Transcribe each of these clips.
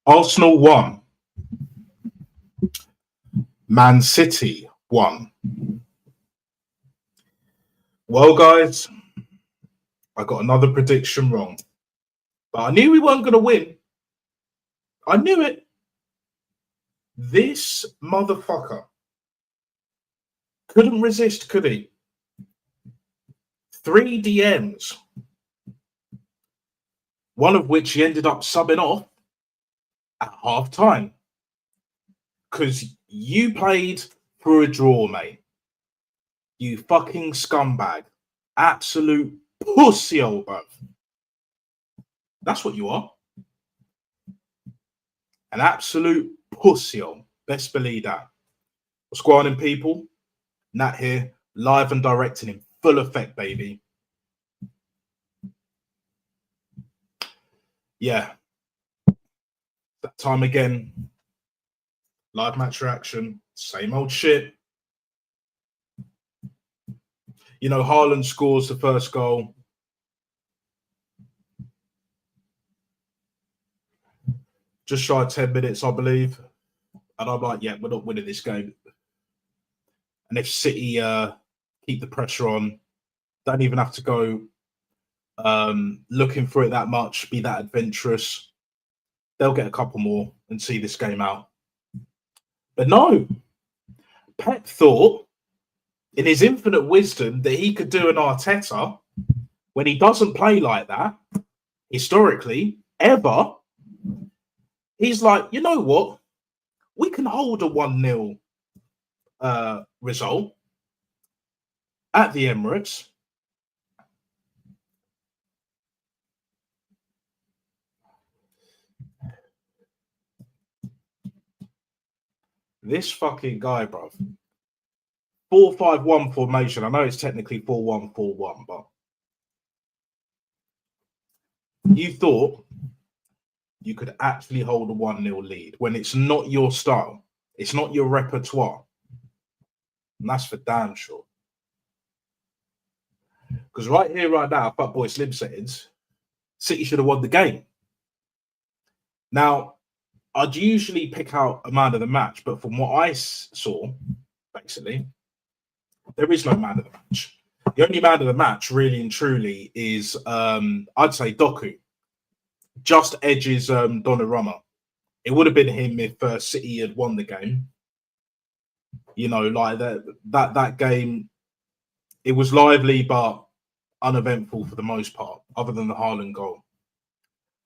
Arsenal won. Man City won. Well, guys, I got another prediction wrong. But I knew we weren't going to win. I knew it. This motherfucker couldn't resist, could he? 3 DMs. One of which he ended up subbing off at half time. Because you played for a draw, mate. You fucking scumbag. Absolute pussy, old bruv. That's what you are. An absolute pussy. Best believe that. What's going on, people? Nat here, live and direct and in full effect, baby. Yeah. That time again. Live match reaction. Same old shit. You know, Haaland scores the first goal. Just shy of 10 minutes, I believe. And I'm like, yeah, we're not winning this game. And if City keep the pressure on, don't even have to go looking for it that much, be that adventurous. They'll get a couple more and see this game out. But no, Pep thought in his infinite wisdom that he could do an Arteta when he doesn't play like that, historically, ever. He's like, you know what? We can hold a 1-0 result at the Emirates. This fucking guy, bruv. 4-5-1 formation. I know it's technically 4-1-4-1, but you thought you could actually hold a 1-0 lead when it's not your style. It's not your repertoire. And that's for damn sure. Because right here, right now, Fuckboy Slim settings, City should have won the game. Now, I'd usually pick out a man of the match, but from what I saw, basically, there is no man of the match. The only man of the match, really and truly, is, I'd say, Doku. Just edges Donnarumma. It would have been him if City had won the game. You know, like that game, it was lively but uneventful for the most part, other than the Haaland goal.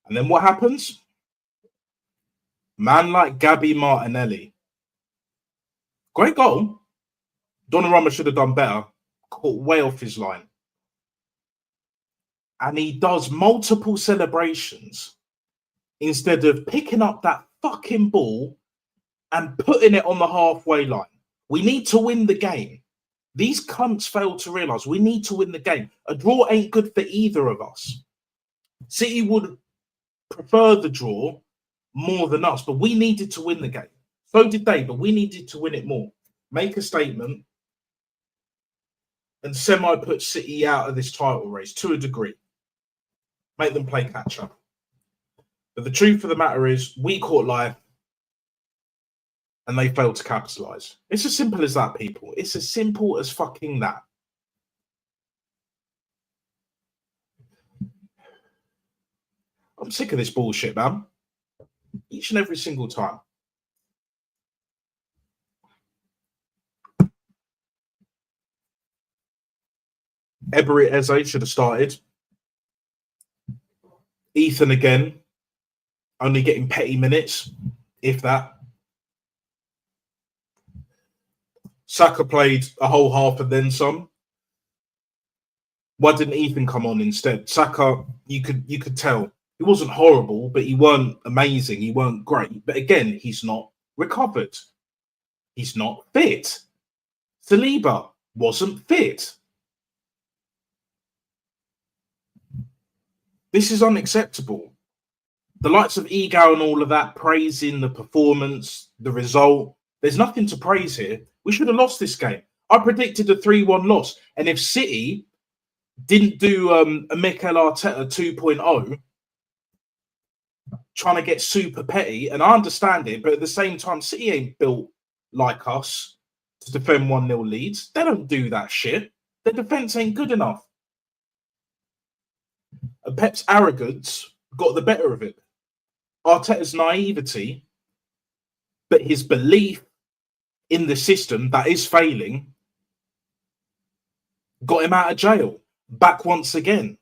And then what happens? Man like Gabby Martinelli. Great goal. Donnarumma should have done better. Caught way off his line. And he does multiple celebrations instead of picking up that fucking ball and putting it on the halfway line. We need to win the game. These cunts fail to realise we need to win the game. A draw ain't good for either of us. City would prefer the draw more than us, but we needed to win the game. So did they, but we needed to win it more. Make a statement and semi-put City out of this title race to a degree. Make them play catch-up. But the truth of the matter is, we caught life and they failed to capitalise. It's as simple as that, people. It's as simple as fucking that. I'm sick of this bullshit, man. Each and every single time. Ebery Eze should have started. Ethan again, only getting petty minutes, if that. Saka played a whole half and then some. Why didn't Ethan come on instead? Saka, you could tell he wasn't horrible, but he weren't amazing. He weren't great. But again, he's not recovered. He's not fit. Saliba wasn't fit. This is unacceptable. The likes of Egal and all of that, praising the performance, the result. There's nothing to praise here. We should have lost this game. I predicted a 3-1 loss. And if City didn't do a Mikel Arteta 2.0, trying to get super petty, and I understand it, but at the same time, City ain't built like us to defend 1-0 leads. They don't do that shit. Their defense ain't good enough. And Pep's arrogance got the better of it. Arteta's naivety, but his belief in the system that is failing, got him out of jail. Back once again.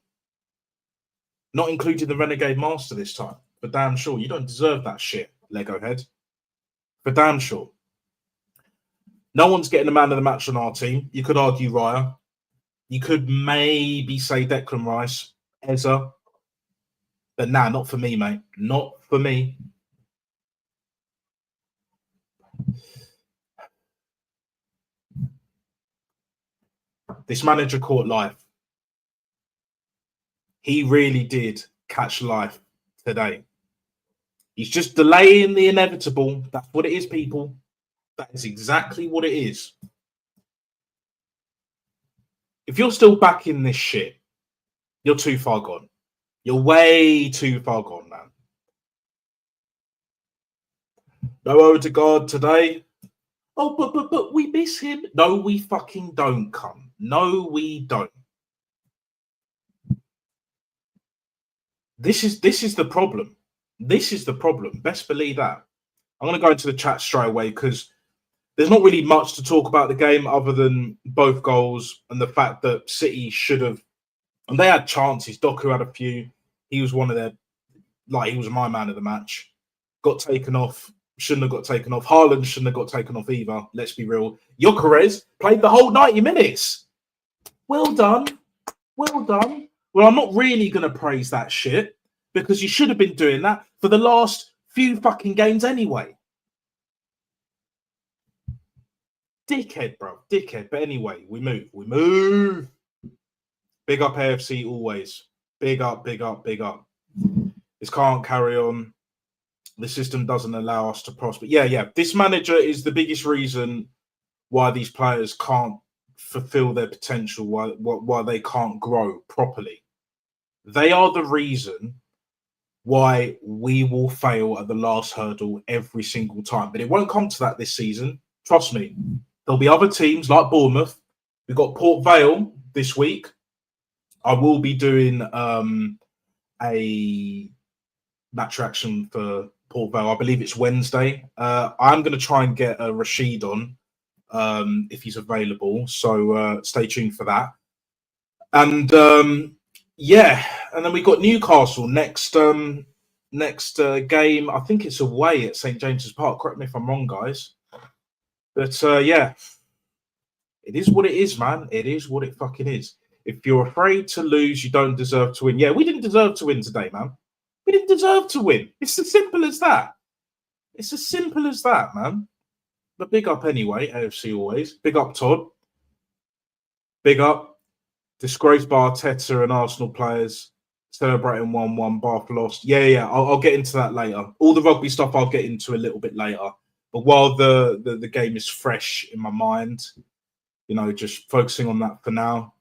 Not including the Renegade Master this time. For damn sure. You don't deserve that shit, Lego head. For damn sure. No one's getting the man of the match on our team. You could argue Raya. You could maybe say Declan Rice, Eza. But nah, not for me, mate. Not for me. This manager caught life. He really did catch life today. He's just delaying the inevitable. That's what it is, people. That is exactly what it is. If you're still back in this shit, you're too far gone. You're way too far gone, man. No Odegaard today. Oh, but we miss him. No, we fucking don't, come. No, we don't. This is the problem. This is the problem. Best believe that. I'm going to go into the chat straight away because there's not really much to talk about the game other than both goals and the fact that City should have, and they had chances. Doku had a few. He was one of their, he was my man of the match. Got taken off. Shouldn't have got taken off. Haaland shouldn't have got taken off either. Let's be real. Gyökeres played the whole 90 minutes. Well done. Well done. Well, I'm not really going to praise that shit because you should have been doing that for the last few fucking games anyway. Dickhead, bro. Dickhead. But anyway, we move. We move. Big up AFC always. Big up, big up, big up. This can't carry on. The system doesn't allow us to prosper. Yeah. This manager is the biggest reason why these players can't fulfill their potential, why they can't grow properly. They are the reason why we will fail at the last hurdle every single time. But it won't come to that this season. Trust me. There'll be other teams like Bournemouth. We've got Port Vale this week. I will be doing a match reaction for Port Vale. I believe it's Wednesday. I'm going to try and get Rashid on if he's available. So stay tuned for that. And and then we got Newcastle next game. I think it's away at St James's Park. Correct me if I'm wrong, guys. But it is what it is, man. It is what it fucking is. If you're afraid to lose, you don't deserve to win. Yeah, we didn't deserve to win today, man. We didn't deserve to win. It's as simple as that. It's as simple as that, man. But big up anyway, AFC always. Big up, Todd. Big up. Disgraced by Arteta and Arsenal players celebrating 1-1. Bath lost. Yeah. I'll get into that later. All the rugby stuff I'll get into a little bit later. But while the game is fresh in my mind, just focusing on that for now.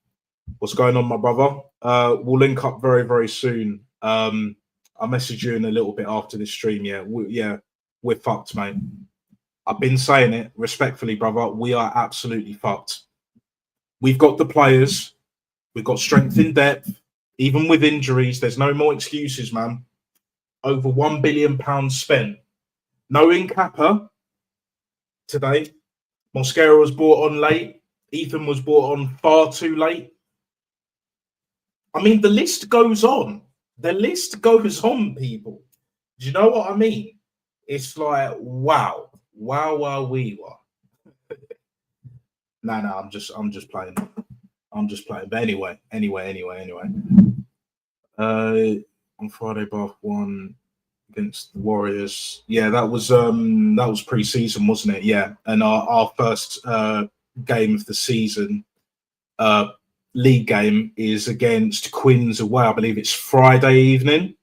What's going on, my brother? We'll link up very, very soon. I'll message you in a little bit after this stream. We're fucked, mate. I've been saying it respectfully, brother. We are absolutely fucked. We've got the players. We've got strength in depth. Even with injuries, there's no more excuses, man. Over £1 billion spent. No Incappa today. Mosquera was brought on late. Ethan was brought on far too late. I mean, the list goes on. The list goes on, people. Do you know what I mean? It's like, wow, we were. No, I'm just playing. But anyway. On Friday, Bath won against the Warriors. Yeah, that was pre-season, wasn't it? Yeah, and our first game of the season, league game, is against Quins away. I believe it's Friday evening.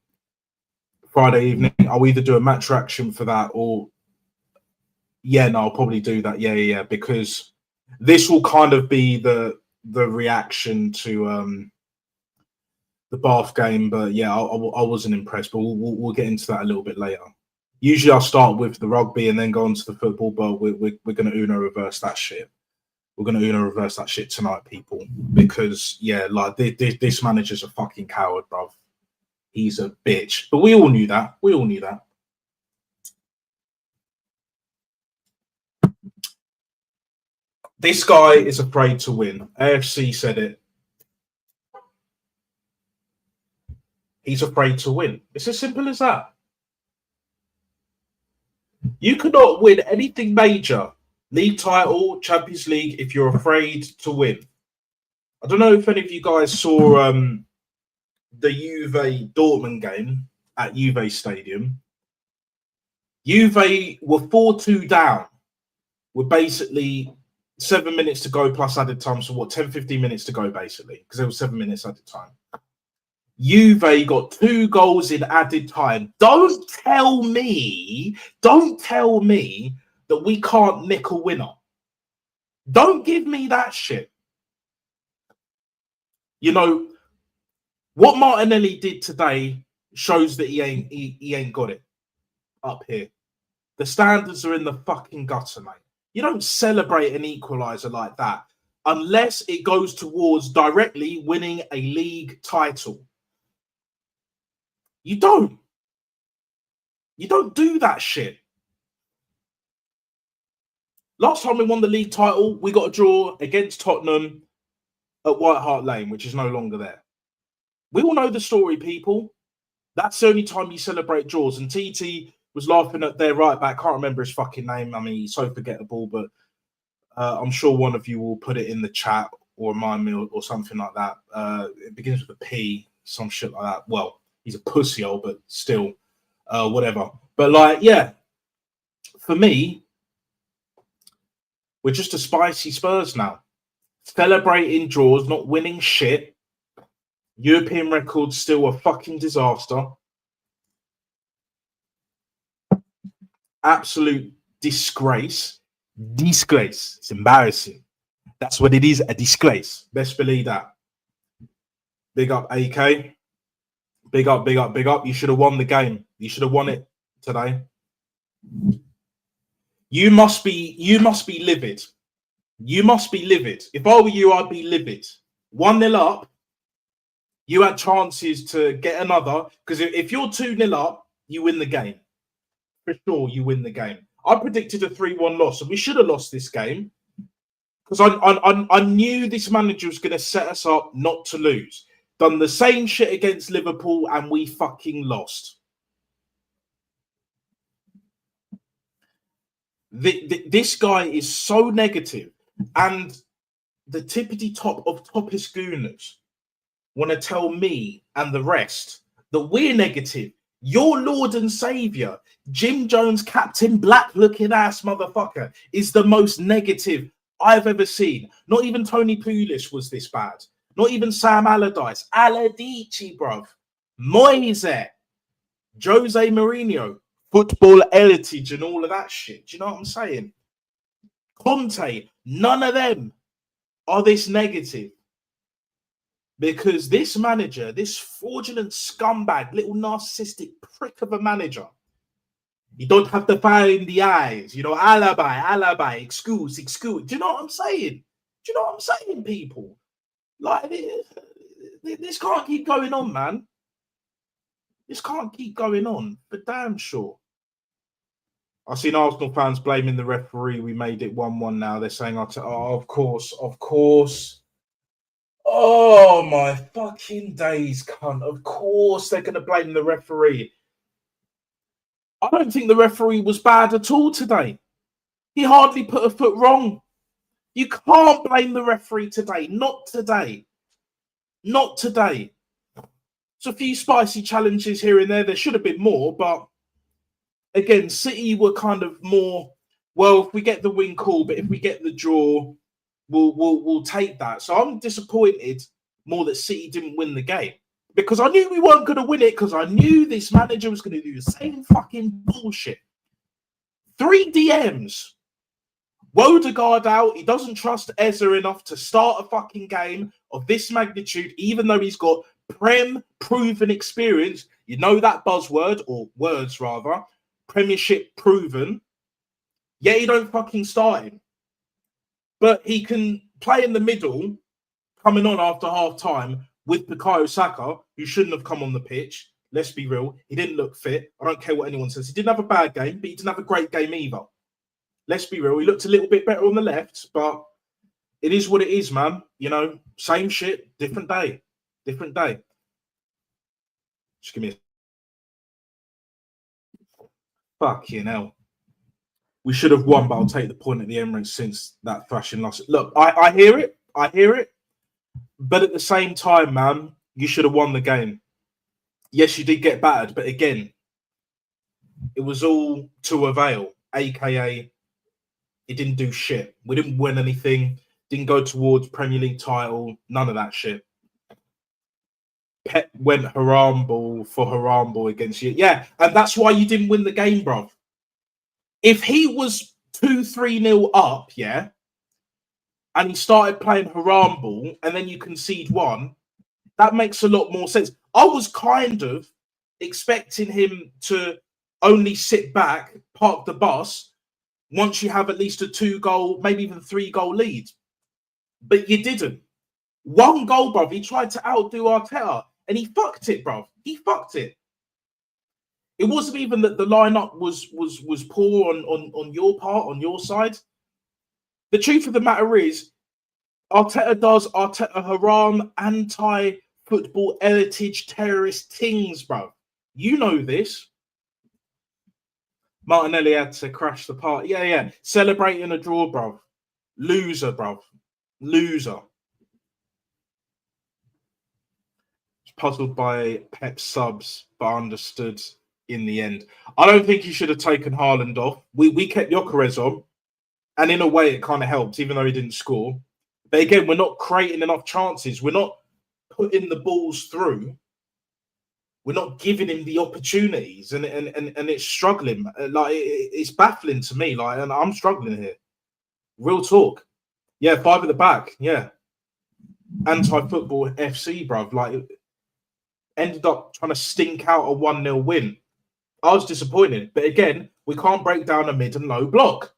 I'll either do a match reaction for that or I'll probably do that. Yeah, because this will kind of be the reaction to the Bath game, but yeah, I wasn't impressed. But we'll get into that a little bit later. Usually I'll start with the rugby and then go on to the football, but we're going to Uno reverse that shit. We're going to Uno reverse that shit tonight, people, because yeah, like this manager's a fucking coward, bruv. He's a bitch. But we all knew that. We all knew that. This guy is afraid to win. AFC said it. He's afraid to win. It's as simple as that. You cannot win anything major, league title, Champions League, if you're afraid to win. I don't know if any of you guys saw the Juve Dortmund game at Juve Stadium. Juve were 4-2 down with basically 7 minutes to go plus added time. So 10-15 minutes to go basically, because there was 7 minutes added time. Juve got 2 goals in added time. Don't tell me that we can't nick a winner. Don't give me that shit. You know, what Martinelli did today shows that he ain't got it up here. The standards are in the fucking gutter, mate. You don't celebrate an equaliser like that unless it goes towards directly winning a league title. You don't do that shit. Last time we won the league title, we got a draw against Tottenham at White Hart Lane, which is no longer there. We all know the story, people. That's the only time you celebrate draws. And TT was laughing at their right back. Can't remember his fucking name. I mean, he's so forgettable, but I'm sure one of you will put it in the chat or remind me or something like that. It begins with a P, some shit like that. Well, he's a pussyhole, but still, whatever. But like, yeah, for me, we're just a spicy Spurs now. Celebrating draws, not winning shit. European records still a fucking disaster. Absolute disgrace. Disgrace. It's embarrassing. That's what it is, a disgrace. Best believe that. Big up, AK. Big up, big up, big up. You should have won the game. You should have won it today. You must be livid. You must be livid. If I were you, I'd be livid. 1-0 up. You had chances to get another. Because if you're 2-0 up, you win the game. For sure, you win the game. I predicted a 3-1 loss, and we should have lost this game. Because I knew this manager was going to set us up not to lose. Done the same shit against Liverpool, and we fucking lost. This guy is so negative, and the tippity top of toppest gooners want to tell me and the rest that we're negative. Your Lord and Savior, Jim Jones, Captain Black looking ass motherfucker, is the most negative I've ever seen. Not even Tony Pulis was this bad. Not even Sam Allardyce. Allardyce, bruv. Moise. Jose Mourinho. Football heritage and all of that shit. Do you know what I'm saying? Conte. None of them are this negative. Because this manager, this fraudulent scumbag, little narcissistic prick of a manager, you don't have to fire in the eyes. You know, alibi, excuse. Do you know what I'm saying? Do you know what I'm saying, people? Like, this can't keep going on, man. This can't keep going on, for damn sure. I've seen Arsenal fans blaming the referee. We made it 1-1 now. They're saying, oh, of course. Oh, my fucking days, cunt. Of course they're going to blame the referee. I don't think the referee was bad at all today. He hardly put a foot wrong. You can't blame the referee today. Not today. Not today. There's a few spicy challenges here and there. There should have been more, but again, City were kind of more, well, if we get the win, cool, but if we get the draw, we'll take that. So I'm disappointed more that City didn't win the game, because I knew we weren't going to win it, because I knew this manager was going to do the same fucking bullshit. 3 DMs. Wodegaard out. He doesn't trust Eza enough to start a fucking game of this magnitude, even though he's got Prem, proven experience. You know that buzzword, or words rather. Premiership proven. Yeah, you don't fucking start him. But he can play in the middle, coming on after half time with Bukayo Saka, who shouldn't have come on the pitch. Let's be real. He didn't look fit. I don't care what anyone says. He didn't have a bad game, but he didn't have a great game either. Let's be real. He looked a little bit better on the left, but it is what it is, man. You know, same shit, different day. Different day. Just give me a... Fucking hell. We should have won, but I'll take the point at the Emirates since that thrashing loss. Look, I hear it. I hear it. But at the same time, man, you should have won the game. Yes, you did get battered, but again, it was all to avail, aka it didn't do shit. We didn't win anything, didn't go towards Premier League title, none of that shit. Pep went haram ball against you. Yeah, and that's why you didn't win the game, bro. If he was 2-3-0 up, yeah, and he started playing haram ball and then you concede one, that makes a lot more sense. I was kind of expecting him to only sit back, park the bus, once you have at least a 2-goal, maybe even 3-goal lead. But you didn't. 1 goal, bruv. He tried to outdo Arteta and he fucked it, bruv. He fucked it. It wasn't even that the lineup was poor on your part, on your side. The truth of the matter is, Arteta does Arteta haram, anti-football heritage terrorist things, bro. You know this. Martinelli had to crash the party. Yeah. Celebrating a draw, bro. Loser, bro. Loser. Puzzled by Pep's subs, but understood in the end. I don't think he should have taken Haaland off. We kept Gyökeres on, and in a way it kind of helps, even though he didn't score. But again, we're not creating enough chances. We're not putting the balls through. We're not giving him the opportunities, and it's struggling. Like it's baffling to me. Like, and I'm struggling here. Real talk. Yeah, 5 at the back. Yeah, anti-football FC, bruv. Like, ended up trying to stink out a 1-0 win. I was disappointed, but again, we can't break down a mid and low block.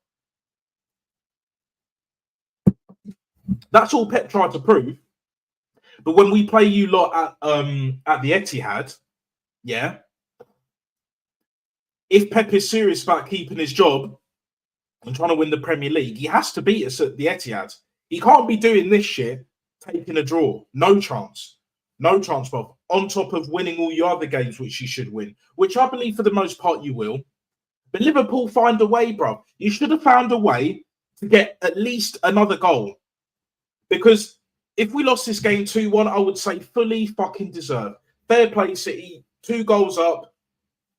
That's all Pep tried to prove. But when we play you lot at the Etihad, yeah, if Pep is serious about keeping his job and trying to win the Premier League, he has to beat us at the Etihad. He can't be doing this shit, taking a draw. No chance. No chance, Bob. On top of winning all your other games, which you should win, which I believe for the most part you will. But Liverpool find a way, bro. You should have found a way to get at least another goal. Because if we lost this game 2-1, I would say fully fucking deserved. Fair play, City. 2 goals up.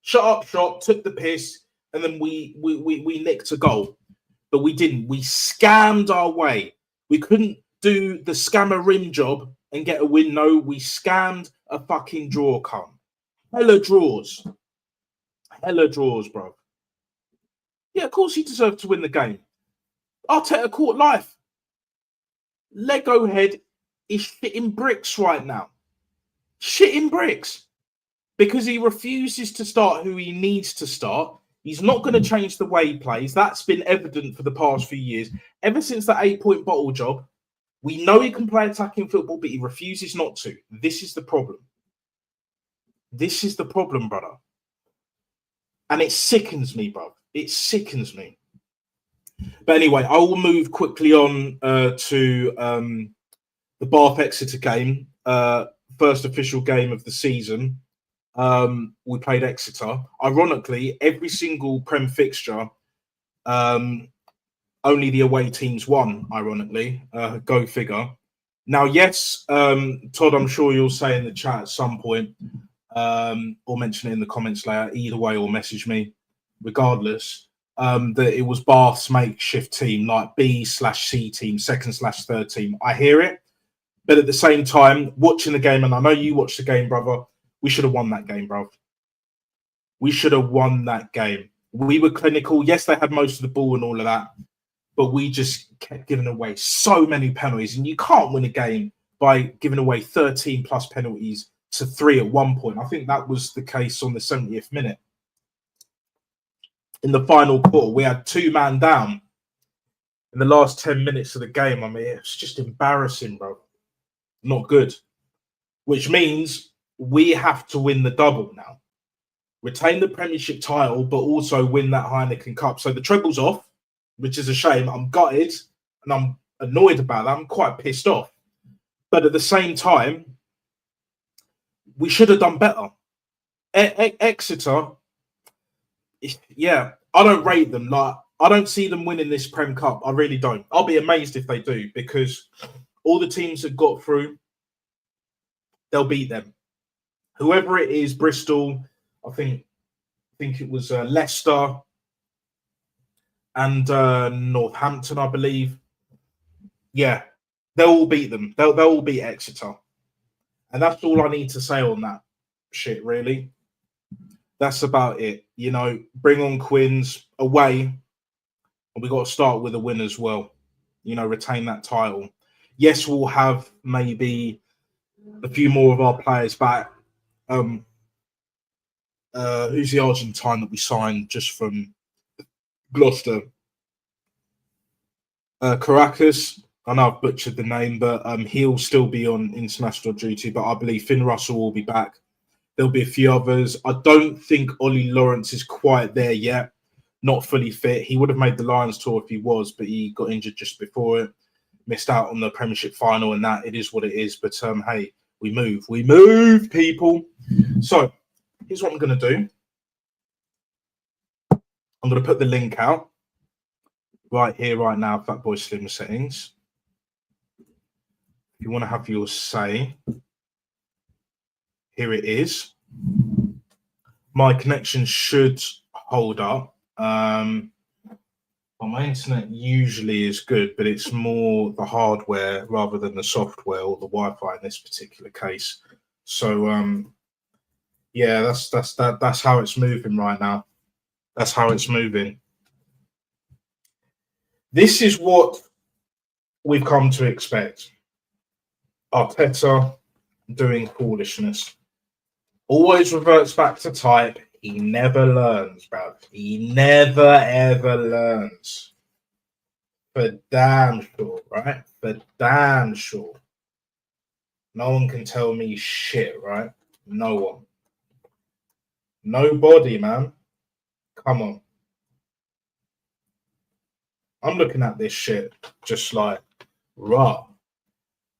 Shut up shop, took the piss, and then we nicked a goal. But we didn't. We scammed our way. We couldn't do the scammer rim job and get a win. No, we scammed a fucking draw, come. Hella draws. Hella draws, bro. Yeah, of course he deserved to win the game. Arteta caught life. Lego head is shitting bricks right now. Shitting bricks. Because he refuses to start who he needs to start. He's not going to change the way he plays. That's been evident for the past few years. Ever since that 8-point bottle job, we know he can play attacking football, but he refuses not to. This is the problem. This is the problem, brother. And it sickens me, bro. It sickens me. But anyway, I will move quickly on to the Bath Exeter game. First official game of the season. We played Exeter. Ironically, every single Prem fixture, only the away teams won, ironically. Go figure. Now, yes, Todd, I'm sure you'll say in the chat at some point, or mention it in the comments later, either way, or message me, regardless, that it was Bath's makeshift team, like B/C team, second/third team. I hear it. But at the same time, watching the game, and I know you watched the game, brother, we should have won that game, bro. We should have won that game. We were clinical. Yes, they had most of the ball and all of that, but we just kept giving away so many penalties. And you can't win a game by giving away 13 plus penalties to 3 at one point. I think that was the case on the 70th minute. In the final quarter, we had 2-man down in the last 10 minutes of the game. I mean, it's just embarrassing, bro. Not good. Which means we have to win the double now. Retain the Premiership title, but also win that Heineken Cup. So the treble's off, which is a shame. I'm gutted and I'm annoyed about that. I'm quite pissed off. But at the same time, we should have done better. Exeter, yeah, I don't rate them. Like, I don't see them winning this Prem Cup. I really don't. I'll be amazed if they do, because all the teams that got through, they'll beat them. Whoever it is, Bristol, I think it was Leicester and Northampton, I believe. Yeah, they'll all beat them. They'll all beat Exeter. And that's all I need to say on that shit, really. That's about it. You know, bring on Quins away. And we got to start with a win as well. You know, retain that title. Yes, we'll have maybe a few more of our players back. Who's the Argentine that we signed just from Gloucester? Caracas. I know I've butchered the name, but he'll still be on international duty. But I believe Finn Russell will be back. There'll be a few others. I don't think Ollie Lawrence is quite there yet. Not fully fit. He would have made the Lions tour if he was, but he got injured just before it. Missed out on the Premiership final, and that it is what it is. But hey, we move, people. So here's what I'm going to do. I'm going to put the link out right here, right now. Fatboy Slim settings. If you want to have your say, here it is. My connection should hold up. Well, my internet usually is good, but it's more the hardware rather than the software or the Wi-Fi in this particular case. So yeah, that's how it's moving right now. That's how it's moving. This is what we've come to expect. Arteta doing foolishness. Always reverts back to type. He never learns, bro. He never, ever learns. For damn sure, right? For damn sure. No one can tell me shit, right? No one. Nobody, man. Come on. I'm looking at this shit just like, raw.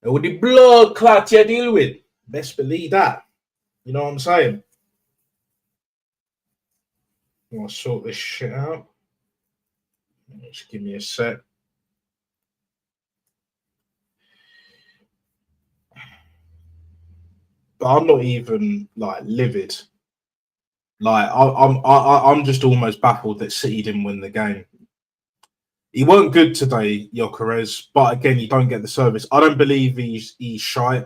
And with the blood clot you deal with, best believe that. You know what I'm saying? I want to sort this shit out. Just give me a sec. But I'm not even like livid. Like I'm just almost baffled that City didn't win the game. He weren't good today, Gyökeres, but again, you don't get the service. I don't believe he's shy,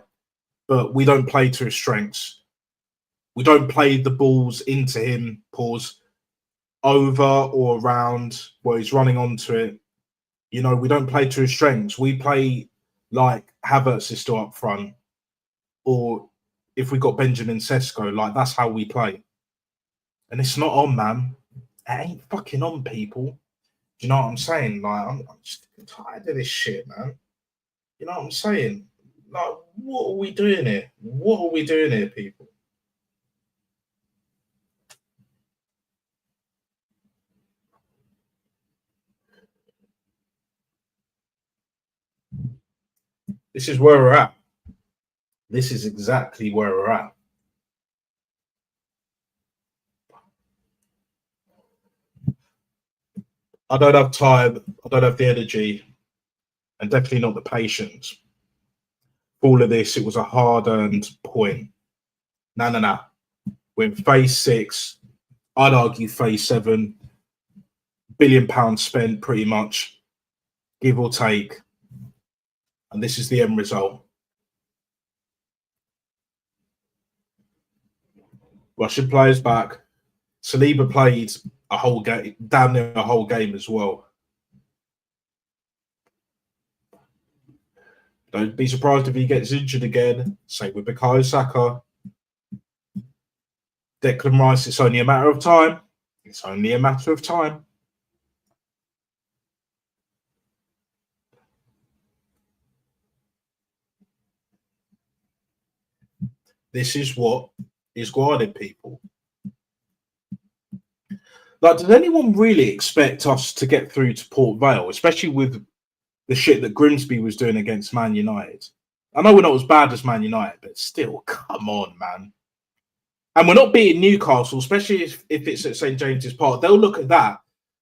but we don't play to his strengths. We don't play the balls into him, over or around where he's running onto it. You know, we don't play to his strengths. We play like Havertz is still up front, or if we got Benjamin Sesko, like that's how we play. And it's not on, man. It ain't fucking on, people. Do you know what I'm saying? Like, I'm just tired of this shit, man. You know what I'm saying? Like, what are we doing here? What are we doing here, people? This is where we're at. This is exactly where we're at. I don't have time. I don't have the energy, and definitely not the patience. For all of this, it was a hard-earned point. No. We're in phase 6. I'd argue phase 7. £1 billion spent, pretty much, give or take. And this is the end result. Russian players back. Saliba played a whole game, damn near a whole game as well. Don't be surprised if he gets injured again. Same with Bukayo Saka. Declan Rice, it's only a matter of time. It's only a matter of time. This is what is guarded, people. Like, did anyone really expect us to get through to Port Vale, especially with the shit that Grimsby was doing against Man United? I know we're not as bad as Man United, but still, come on, man. And we're not beating Newcastle, especially if it's at St. James's Park. They'll look at that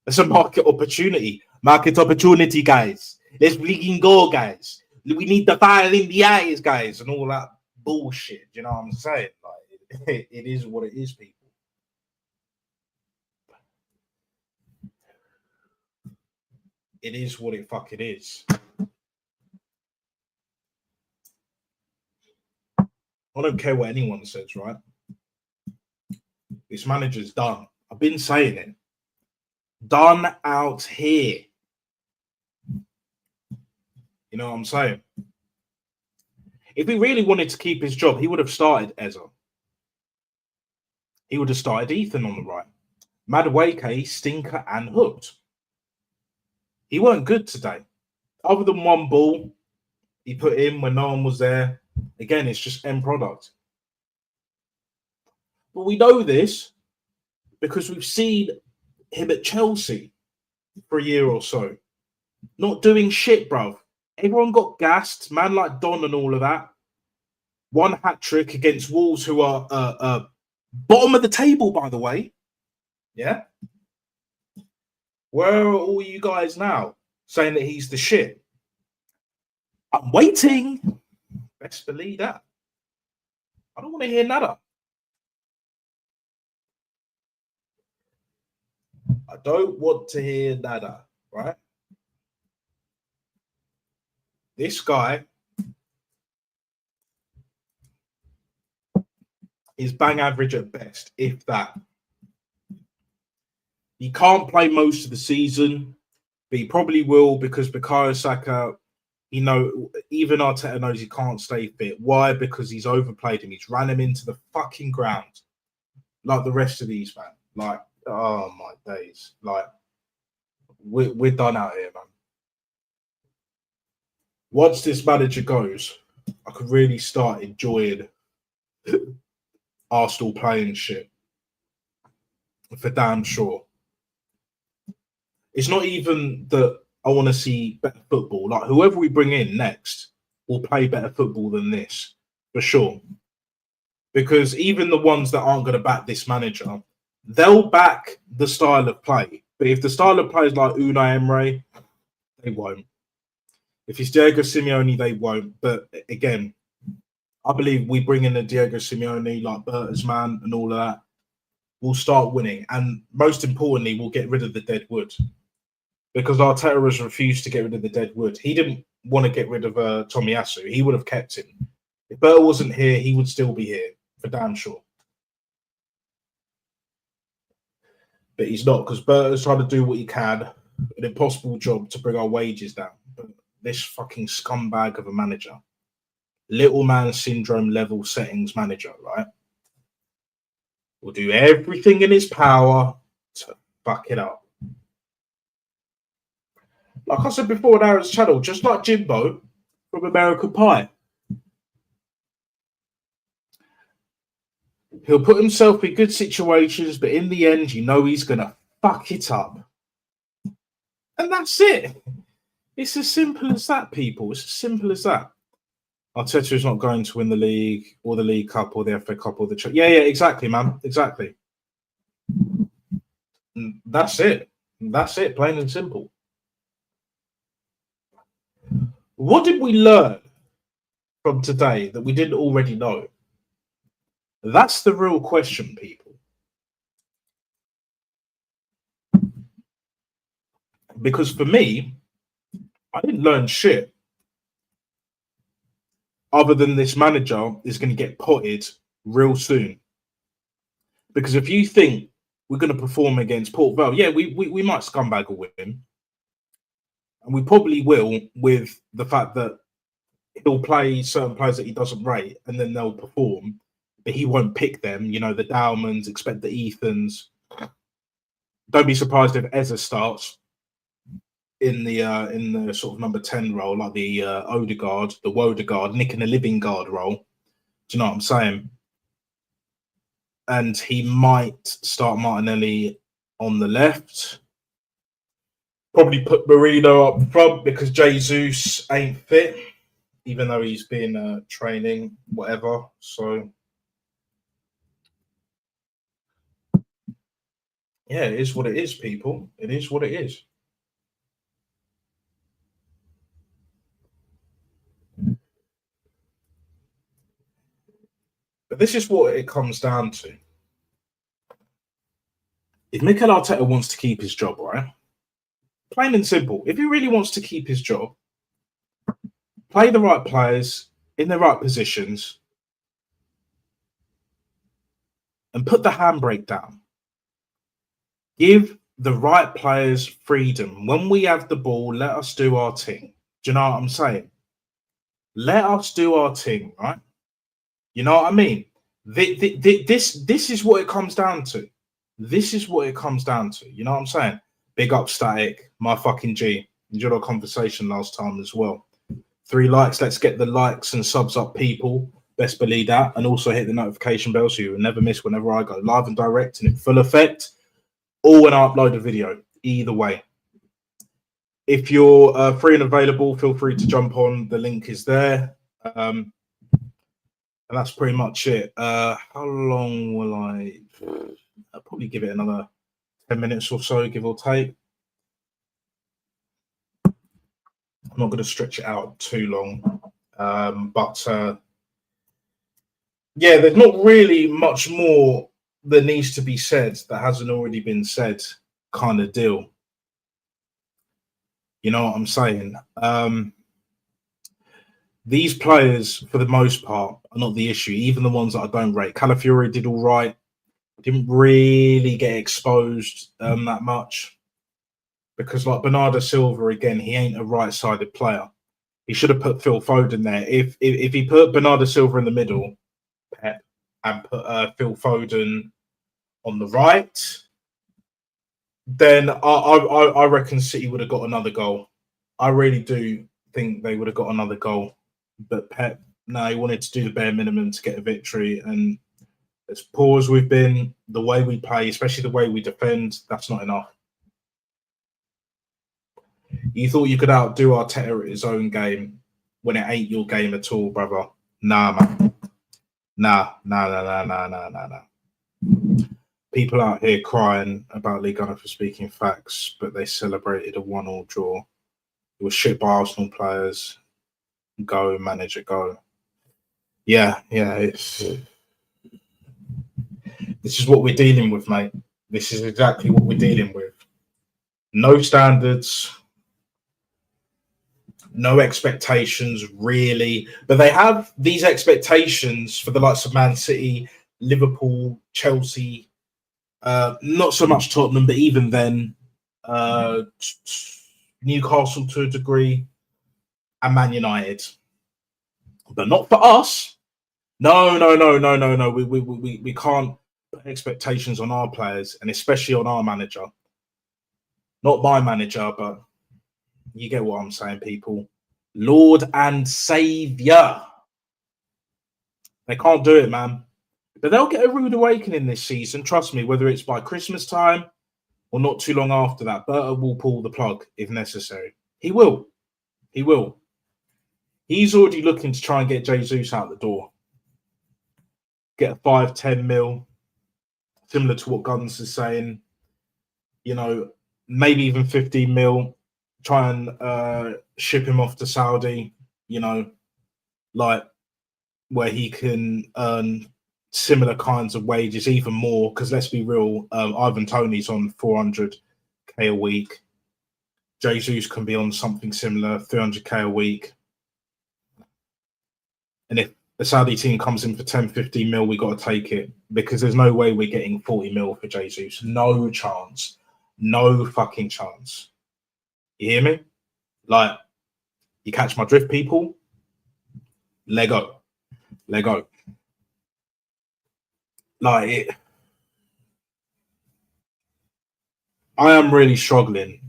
as a market opportunity. Market opportunity, guys. Let's freaking go, guys. We need the fire in the eyes, guys, and all that bullshit. You know what I'm saying? Like, it is what it is, people. It is what it fucking is. I don't care what anyone says, right? This manager's done. I've been saying it. Done out here. You know what I'm saying? If he really wanted to keep his job, he would have started Eza. He would have started Ethan on the right. Madueke, stinker, and hooked. He weren't good today. Other than one ball he put in when no one was there. Again, it's just end product. But we know this because we've seen him at Chelsea for a year or so. Not doing shit, bruv. Everyone got gassed. Man like Don and all of that. One hat-trick against Wolves, who are bottom of the table, by the way. Yeah? Where are all you guys now saying that he's the shit? I'm waiting. Best believe that. I don't want to hear nada. I don't want to hear nada, right? This guy is bang average at best, if that. He can't play most of the season, but he probably will because Bukayo Saka, even Arteta knows he can't stay fit. Why? Because he's overplayed him. He's ran him into the fucking ground like the rest of these, man. Like, oh my days. Like, we're done out here, man. Once this manager goes, I could really start enjoying Arsenal playing shit. For damn sure. It's not even that I want to see better football. Like, whoever we bring in next will play better football than this, for sure. Because even the ones that aren't going to back this manager, they'll back the style of play. But if the style of play is like Unai Emery, they won't. If it's Diego Simeone, they won't. But again, I believe we bring in a Diego Simeone, like Bertelsmann and all of that, we'll start winning. And most importantly, we'll get rid of the dead wood. Because Arteta has refused to get rid of the dead wood. He didn't want to get rid of Tomiyasu. He would have kept him. If Berta wasn't here, he would still be here, for damn sure. But he's not, because Berta's trying to do what he can, an impossible job to bring our wages down. But this fucking scumbag of a manager, little man syndrome level settings manager, right, will do everything in his power to fuck it up. Like I said before on Aaron's channel, just like Jimbo from American Pie. He'll put himself in good situations, but in the end, he's going to fuck it up. And that's it. It's as simple as that, people. It's as simple as that. Arteta is not going to win the league or the League Cup or the FA Cup or the... Yeah, exactly, man. Exactly. And that's it. That's it, plain and simple. What did we learn from today that we didn't already know? That's the real question, people. Because for me, I didn't learn shit other than this manager is going to get potted real soon. Because if you think we're going to perform against Port Vale, yeah, we might scumbag a win. And we probably will, with the fact that he'll play certain players that he doesn't rate and then they'll perform. but he won't pick them. You know, the Dowmans, expect the Ethans. Don't be surprised if Eza starts in the sort of number 10 role, like the Odegaard, the Wodegaard, Nick and the Living Guard role. Do you know what I'm saying? And he might start Martinelli on the left. Probably put Marino up front because Jesus ain't fit, even though he's been training, whatever. So, yeah, it is what it is, people. It is what it is. But this is what it comes down to. If Mikel Arteta wants to keep his job, right? Plain and simple. If he really wants to keep his job, play the right players in the right positions and put the handbrake down. Give the right players freedom. When we have the ball, let us do our thing. Do you know what I'm saying? Let us do our thing, right? You know what I mean? This is what it comes down to. This is what it comes down to. You know what I'm saying? Big up Static, my fucking G. Enjoyed our conversation last time as well. 3 likes. Let's get the likes and subs up, people. Best believe that. And also hit the notification bell so you will never miss whenever I go live and direct and in full effect, or when I upload a video. Either way. If you're free and available, feel free to jump on. The link is there. And that's pretty much it. How long will I'll probably give it another 10 minutes or so, give or take. I'm not going to stretch it out too long. But yeah, there's not really much more that needs to be said that hasn't already been said, kind of deal. You know what I'm saying? These players, for the most part, are not the issue. Even the ones that I don't rate. Calafiori did all right. Didn't really get exposed that much. Because like Bernardo Silva, again, he ain't a right-sided player. He should have put Phil Foden there. If he put Bernardo Silva in the middle, Pep, and put Phil Foden on the right, then I reckon City would have got another goal. I really do think they would have got another goal. But Pep, no, he wanted to do the bare minimum to get a victory. And as poor as we've been, the way we play, especially the way we defend, that's not enough. You thought you could outdo Arteta at his own game when it ain't your game at all, brother. Nah, man. Nah. People out here crying about Lee Gunner for speaking facts, but they celebrated a 1-1 draw. It was shit by Arsenal players. Go, manager, go. Yeah. This is what we're dealing with, mate. This is exactly what we're dealing with. No standards, no expectations, really. But they have these expectations for the likes of Man City, Liverpool, Chelsea, not so much Tottenham, but even then, Newcastle to a degree, and Man United. But not for us. No. We can't put expectations on our players, and especially on our manager. Not my manager, but you get what I'm saying, people. Lord and Saviour. They can't do it, man. But they'll get a rude awakening this season. Trust me, whether it's by Christmas time or not too long after that. Berta will pull the plug if necessary. He will. He's already looking to try and get Jesus out the door. Get a 5-10 mil. Similar to what Guns is saying. You know, maybe even 15 mil. Try and ship him off to Saudi, you know, like where he can earn similar kinds of wages, even more. Because let's be real, Ivan Toney's on 400k a week. Jesus can be on something similar, 300k a week. And if the Saudi team comes in for 10, 15 mil, we got to take it, because there's no way we're getting 40 mil for Jesus. No chance. No fucking chance. You hear me? Like, you catch my drift, people? Lego. Like it, I am really struggling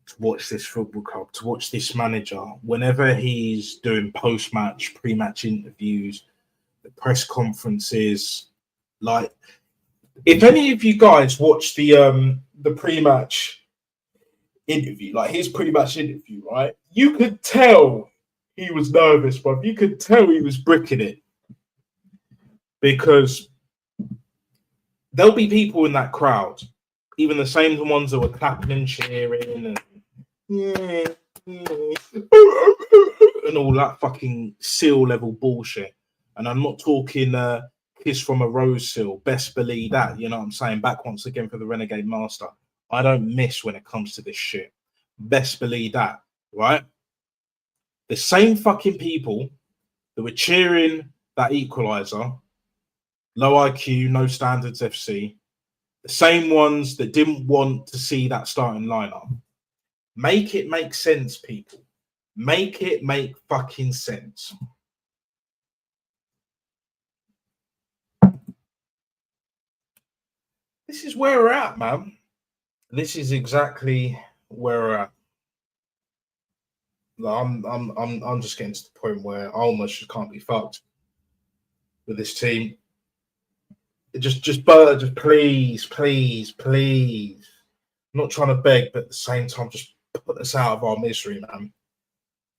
to watch this football club, to watch this manager. Whenever he's doing post-match, pre-match interviews, the press conferences, like if any of you guys watch the pre-match interview, like his pre-match interview, right? You could tell he was nervous, but you could tell he was bricking it because there'll be people in that crowd, even the same ones that were clapping and cheering and yeah, and all that fucking seal level bullshit. And I'm not talking kiss from a rose seal. Best believe that. You know what I'm saying? Back once again for the Renegade Master. I don't miss when it comes to this shit. Best believe that, right? The same fucking people that were cheering that equalizer, low IQ, no standards FC, the same ones that didn't want to see that starting lineup. Make it make sense, people. Make it make fucking sense. This is where we're at, man. This is exactly where we're at. I'm just getting to the point where I almost just can't be fucked with this team. Just please. I'm not trying to beg, but at the same time, just put us out of our misery, man.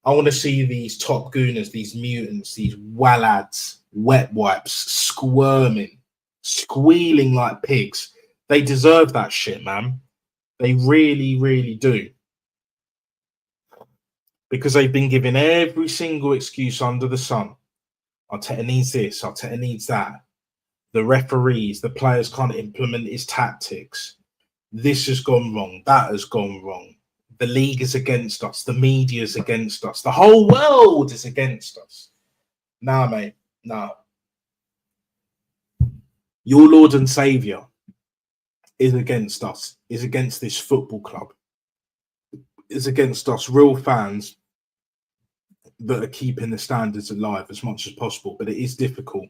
I want to see these top gooners, these mutants, these wallads, wet wipes, squirming, squealing like pigs. They deserve that shit, man. They really, really do. Because they've been given every single excuse under the sun. Arteta needs this, Arteta needs that. The referees, the players can't implement his tactics. This has gone wrong. That has gone wrong. The league is against us. The media is against us. The whole world is against us. Nah, mate. Nah. Your Lord and Saviour is against us, is against this football club, is against us real fans that are keeping the standards alive as much as possible. But it is difficult.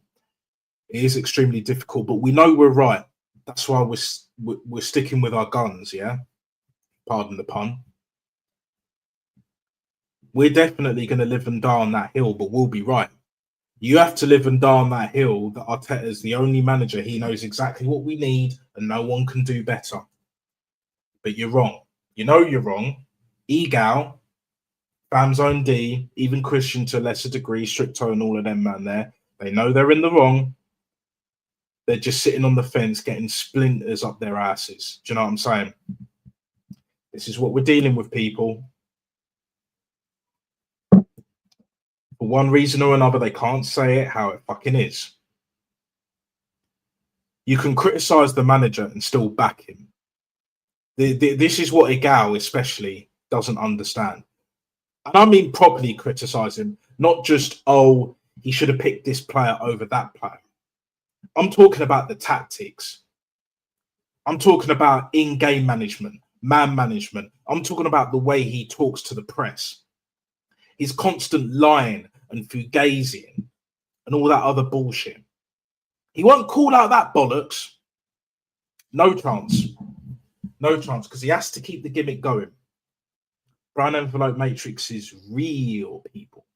It is extremely difficult, but we know we're right. That's why we're sticking with our guns, yeah? Pardon the pun. We're definitely going to live and die on that hill, but we'll be right. You have to live and die on that hill that Arteta is the only manager. He knows exactly what we need and no one can do better. But you're wrong. You know you're wrong. Egal, Famzone D, even Christian to a lesser degree, Stricto and all of them, man, there. They know they're in the wrong. They're just sitting on the fence getting splinters up their asses. Do you know what I'm saying? This is what we're dealing with, people. For one reason or another, they can't say it how it fucking is. You can criticize the manager and still back him. This is what Egal especially doesn't understand. And I mean properly criticize him, not just, oh, he should have picked this player over that player. I'm talking about the tactics. I'm talking about in-game management, man management. I'm talking about the way he talks to the press. His constant lying and fugazing and all that other bullshit. He won't call out that bollocks. No chance. No chance, because he has to keep the gimmick going. Brown envelope matrix is real, people.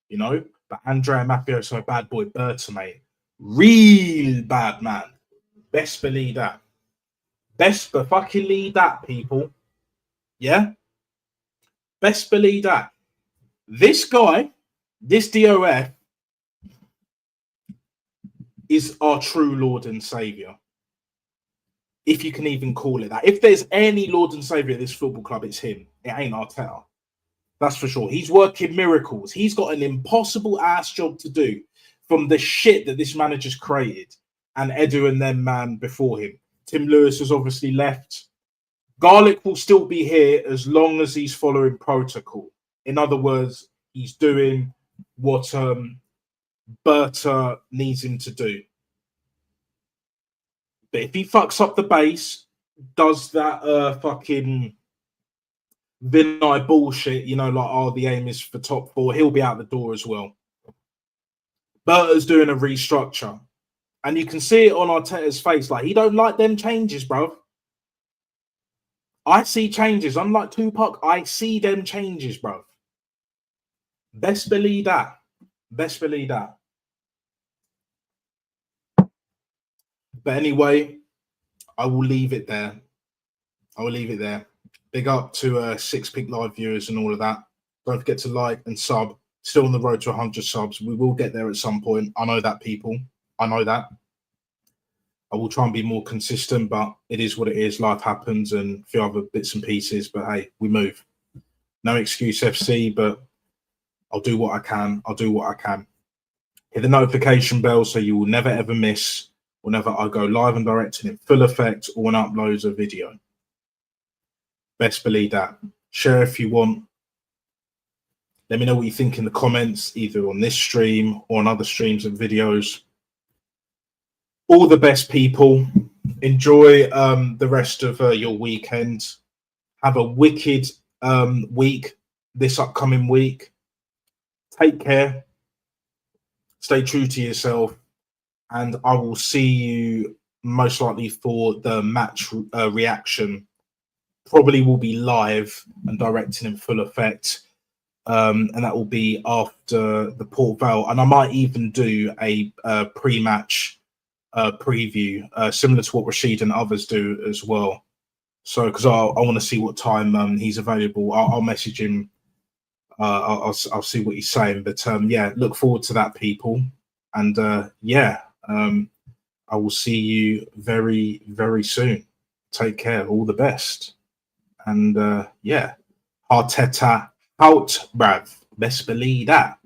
You know? But Andrea Mafioso, bad boy Berta, mate. Real bad man. Best believe that. Best fucking believe that, people. Yeah? Best believe that. This guy, this DOF, is our true Lord and Saviour. If you can even call it that. If there's any Lord and Saviour at this football club, it's him. It ain't Arteta. That's for sure. He's working miracles. He's got an impossible ass job to do from the shit that this manager's created. And Edu and them man before him. Tim Lewis has obviously left. Garlic will still be here as long as he's following protocol. In other words, he's doing what Berta needs him to do. But if he fucks up the base, does that fucking Vinay bullshit, you know, like, oh, the aim is for top four, he'll be out the door as well. Berta's doing a restructure. And you can see it on Arteta's face. Like, he don't like them changes, bro. I see changes. Unlike Tupac, I see them changes, bro. Best believe that. Best believe that. But anyway, I will leave it there. I will leave it there. Big up to 6 Pick Live viewers and all of that. Don't forget to like and sub. Still on the road to 100 subs. We will get there at some point. I know that, people. I know that. I will try and be more consistent, but it is what it is. Life happens and a few other bits and pieces. But hey, we move. No excuse, FC, but I'll do what I can. I'll do what I can. Hit the notification bell so you will never ever miss whenever I go live and direct and in full effect or when I upload a video. Best believe that. Share if you want. Let me know what you think in the comments, either on this stream or on other streams and videos. All the best, people. Enjoy the rest of your weekend. Have a wicked week this upcoming week. Take care. Stay true to yourself. And I will see you most likely for the match reaction. Probably will be live and directing in full effect. And that will be after the Port Vale. And I might even do a pre-match preview, similar to what Rashid and others do as well. So, because I want to see what time he's available. I'll message him. I'll see what he's saying. But yeah, look forward to that, people. And yeah, I will see you very, very soon. Take care. All the best. And yeah, Arteta out, bruv. Best believe that.